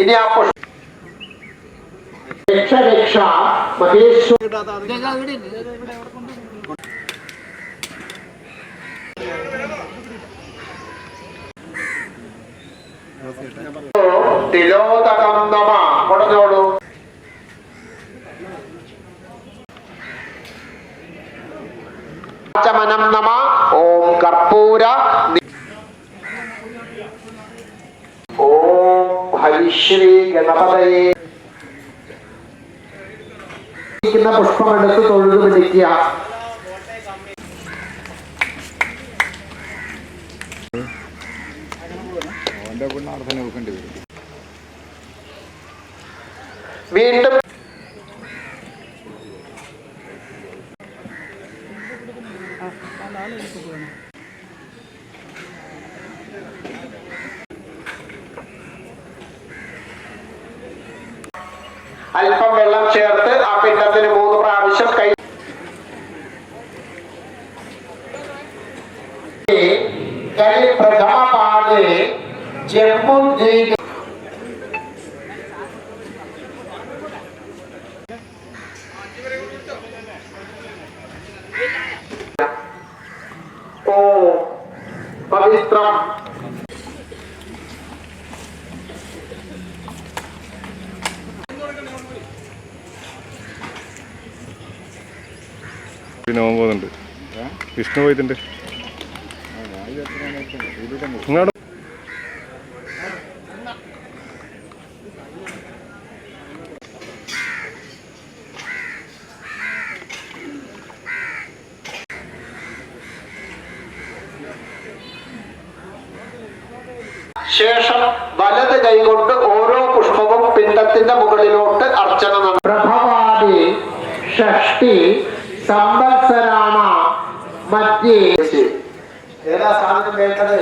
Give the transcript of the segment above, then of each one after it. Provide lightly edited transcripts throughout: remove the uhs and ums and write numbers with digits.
ഇനി ആ രക്ഷ രക്ഷ മഹേശ്വര തിലോദകം നമ കൊടുത്തോളൂ. ചമനം നമ. ഓം കർപ്പൂര. ഓം ഹരിശ്രീ ഗണപതയേ. പുഷ്പമെടുത്ത് തൊഴുതു പിടിക്കുക. വീണ്ടും അല്പം വെള്ളം ചേർത്ത് ആ പിണ്ടത്തിന് 3 പ്രാവശ്യം കൈ പ്രഥമപാദേ ജമ്മുദ്വീപ് ഓ പവിത്രം പോകുന്നുണ്ട്. വിഷ്ണു പോയിട്ടുണ്ട്. ശേഷം വലത് കൈകൊണ്ട് ഓരോ പുഷ്പവും പിണ്ടത്തിന്റെ മുകളിലോട്ട് അർച്ചന നടത്തും. പ്രഭവാദി ഷഷ്ടി സംവത്സരാണ മധ്യേ. ഏതാ സാധനം വേണ്ടത്?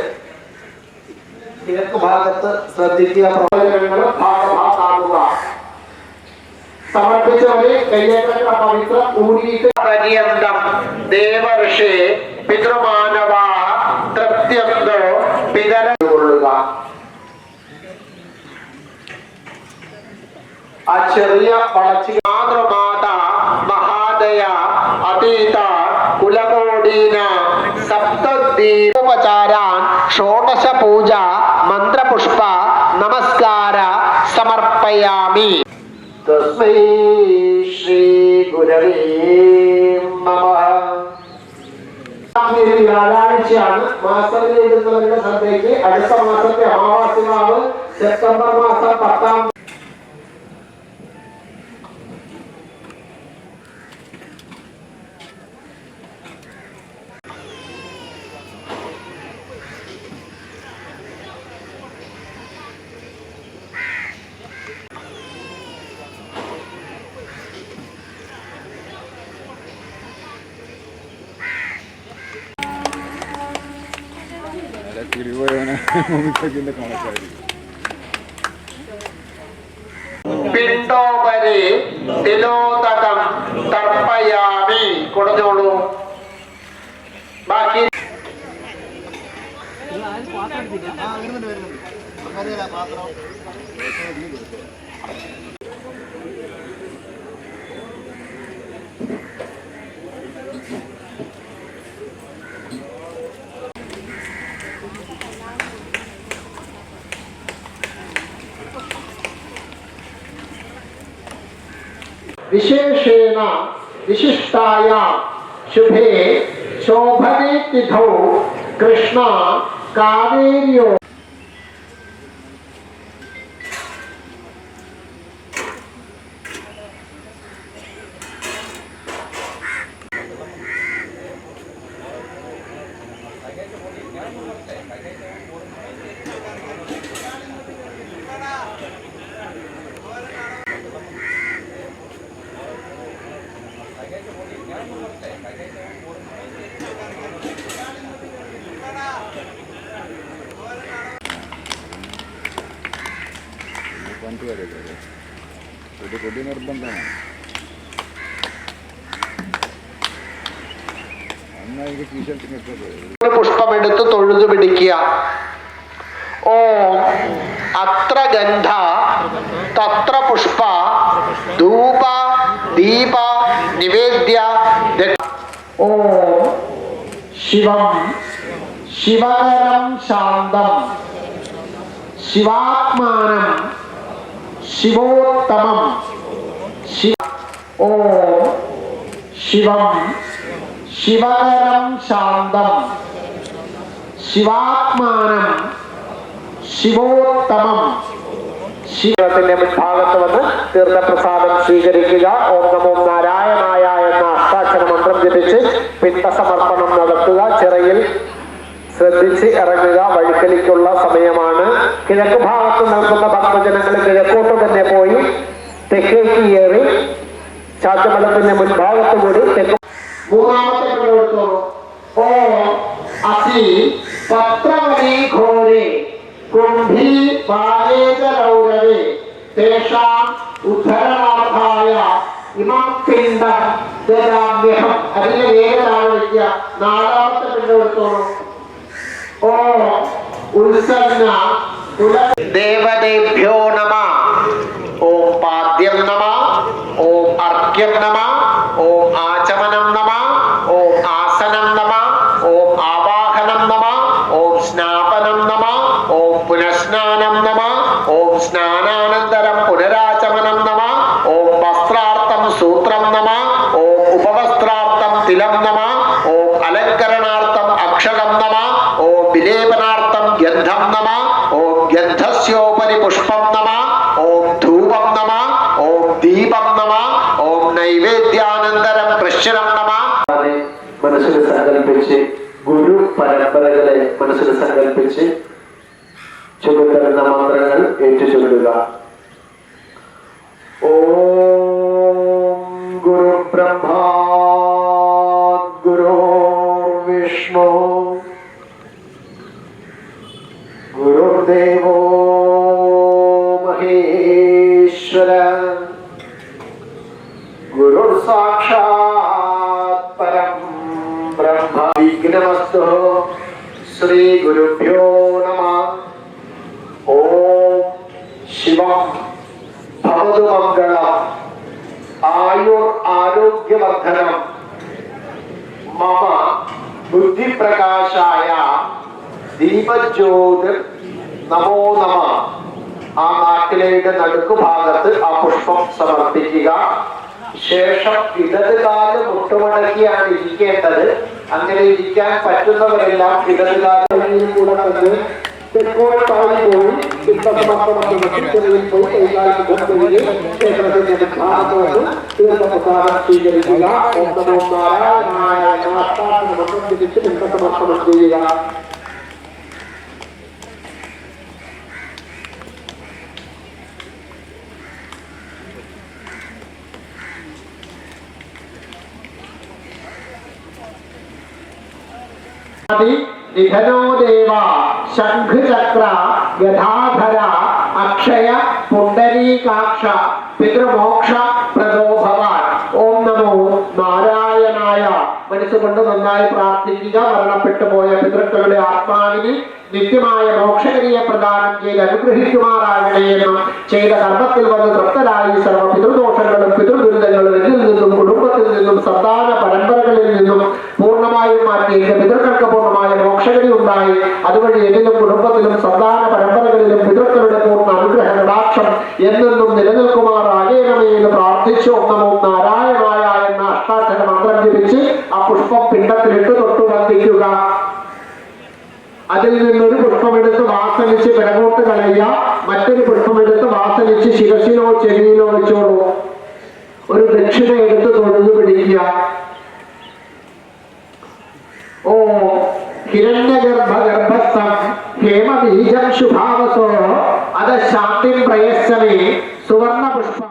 കിഴക്ക് ഭാഗത്ത് ശ്രദ്ധിക്കുക. പ്രവചനങ്ങൾ ഭാഗമാക്കുക. സമർപ്പിച്ചവരെ കയ്യേറ്റ പവിത്ര ഊരിയിട്ട് പര്യന്തം ദേവർഷേ പിതൃമാനവ തൃപ്തിയന്തോ പിതര കൊള്ളുക. ആ ചെറിയ വളർച്ച മാതൃമാത മഹാദയ അതീത കുലകോടീന സപ്തദീപോപചാരാൻ ഷോഡശ പൂജ മന്ത്രപുഷ്പ നമസ്കാര സമർപ്പയാമി. തസ്മൈ ശ്രീ ഗുരവേ നമഃ. വ്യാഴാഴ്ചയാണ്. മാസത്തിൽ എഴുതുന്നവരുടെ ശ്രദ്ധയ്ക്ക് അടുത്ത മാസത്തെ അമാവാസ്യനാവ് സെപ്റ്റംബർ മാസം 10-ാം. പിണ്ടോപരി തിലോദകം തർപ്പയാമി. കൊടുത്തോളൂ. ബാക്കി വിശേഷേണ വിശിഷ്ടായ ശുഭേ ശോഭനേ തിഥൗ കൃഷ്ണ കാവേര്യോ കൊടി നിർബന്ധമാണ്. പുഷ്പമെടുത്ത് തൊഴുതു പിടിക്കുക. ഓം അത്ര ഗന്ധ തത്ര പുഷ്പ ധൂപ ദീപ നിവേദ്യ ഓം ശിവം ശിവകരം ശാന്തം ശിവാത്മാനം ശിവോത്തമം ഓം ശിവം ശിവകരം ശാന്തം ശിവാത്മാനം ശിവോത്തമം. ശിവത്തിന്റെ മുൻഭാഗത്ത് വന്ന് തീർത്ഥപ്രസാദം സ്വീകരിക്കുക. ഓം നമോ നാരായണായ എന്ന അഷ്ടാക്ഷര മന്ത്രം ജപിച്ച് പിണ്ടസമർപ്പണം നടത്തുക. ചിറയിൽ ശ്രദ്ധിച്ച് ഇറങ്ങുക. വഴിക്കലിക്കുള്ള സമയമാണ്. കിഴക്ക് ഭാഗത്ത് നിൽക്കുന്ന ഭക്തജനങ്ങൾ കിഴക്കോട്ട് തന്നെ പോയി തെക്കേക്ക് കയറി ചാത്തമഠത്തിന്റെ മുൻഭാഗത്ത് കൂടി തെക്ക്. മൂന്നാമത്തെ പ്രവർത്തനം ഓ അസി പത്രവലി ഘോരേ കുംഭി പാലേജരൗരവേ തേഷാം ഉദ്ധരണാർത്ഥായ ഇമം പിണ്ഡം ദദാമ്യഹം. അതിന്റെ വേഗമാണ് വയ്ക്കുക. നാലാമത്തെ പിണ്ഡം ഓ ഉത്സന്ന ദേവദേഭ്യോ നമ. ഓം പാദ്യം നമ. ഓം അർഘ്യം നമ. ഓം ആചമനം നമ. ഓം ആസനം നമ. ഓം ആവാഹനം നമ. ഓം സ്നാപനം നമ. ഓം പുനഃസ്നാനം നമ. ഓം സ്നാനാനന്തരം പുനരാചമനം നമ. ഓം വസ്ത്രാർത്ഥം സൂത്രം നമ. ഓം ഉപവസ്ത്രാർത്ഥം തിലം നമ. ഓം അലങ്കരണാർത്ഥം അക്ഷരം നമ. ഓം വിലേപനാർത്ഥം ഗന്ധം നമ. ഓം ഗന്ധസ്യോപരി പുഷ്പം നമ. ഓം ധൂപം നമ. ഓം ദീപം നമ. ഓം നൈവേദ്യാനന്തരം കൃഷ്ണം നമ. മനസ്സിൽ സങ്കല്പിച്ച് ഗുരു പരമ്പരകളെ മനസ്സിൽ സങ്കല്പിച്ച് ചൊല്ലുന്ന മന്ത്രങ്ങൾ ഏറ്റുചൊല്ലുക. ഓം ഗുരു ബ്രഹ്മ ഗുരു വിഷ്ണു ഗുരുദേവോ മഹേശ്വര ഗുരു സാക്ഷാത് പരം ബ്രഹ്മ. വിഘ്നമസ്തു. ശ്രീ ഗുരുഭ്യോ നമഃ. ഓം ശിവം ഭവതു മംഗളം ആയുർ ആരോഗ്യവർദ്ധനം മമ ബുദ്ധിപ്രകാശായ ദീപജ്യോതിർ നമോ നമ. ആ നാട്ടിലേക്ക് നടുക്കു ഭാഗത്ത് ആ പുഷ്പം സമർപ്പിക്കുക. ശേഷം ഇടത് കാല് മുട്ടുമടക്കിയാണ് ഇരിക്കേണ്ടത്. അങ്ങനെ ഇരിക്കാൻ പറ്റുന്നവരെല്ലാം ഇടത് കാലിൽ കൂടെ തന്നെ തെക്കോട്ടായി പോയി തീർത്ഥപ്രസാദം സ്വീകരിക്കുക. ഓം നമോ നാരായണായ തിരിച്ച് തീർത്ഥസമർപ്പണം ചെയ്യുക. നിധനോ ദേവ ശംഖചക്ര ഗദാധര അക്ഷയ പുണ്ടരീകാക്ഷ പിതൃമോക്ഷ പ്രദോ ഭവാൻ. ഓം നമോ നാരായണായ. മനസ്സുകൊണ്ട് നന്നായി പ്രാർത്ഥിക്കുക. മരണപ്പെട്ടു പോയ പിതൃക്കളുടെ ആത്മാവിന് നിത്യമായ മോക്ഷകരിയെ പ്രദാനം ചെയ്ത് അനുഗ്രഹിക്കുമാറാകണേ എന്നും ചെയ്ത കർമ്മത്തിൽ വന്ന് തൃപ്തരായി സർവ്വ പിതൃദോഷങ്ങളും പിതൃദുരിതങ്ങളും എന്നിൽ നിന്നും കുടുംബത്തിൽ നിന്നും സന്താന പരമ്പരകളിൽ നിന്നും പൂർണ്ണമായും മാറ്റി എന്റെ പിതൃക്കൾക്ക് പൂർണ്ണമായ മോക്ഷകരി ഉണ്ടായി അതുവഴി എന്നിലും കുടുംബത്തിലും സന്താന പരമ്പരകളിലും പിതൃക്കളുടെ പൂർണ്ണ അനുഗ്രഹ കടാക്ഷം എന്നെന്നും നിലനിൽക്കുമാറാകണമേ എന്ന് പ്രാർത്ഥിച്ചു. ഓം നമോ നാരായണായ എന്ന അഷ്ടാക്ഷര മന്ത്രം ജപിച്ച് ആ പുഷ്പം പിണ്ഡത്തിലിട്ട് തൊട്ടു കത്തിക്കുക. അതിൽ നിന്നൊരു പുഷ്പമെടുത്ത് വാസനിച്ച് പിറകോട്ട് കളയുക. മറ്റൊരു പുഷ്പമെടുത്ത് വാസനിച്ച് ശിരസിലോ ചെവിയിലോ വെച്ചോളൂ. ഒരു ദക്ഷിണ എടുത്ത് തൊഴുതു പിടിക്കുക. ഓ ഹിരണ്യഗർഭസ്ഥം ഹേമബീജം ശുഭാവസോ അത ശാന്തിം പ്രയസ്സമേ സുവർണ പുഷ്പം.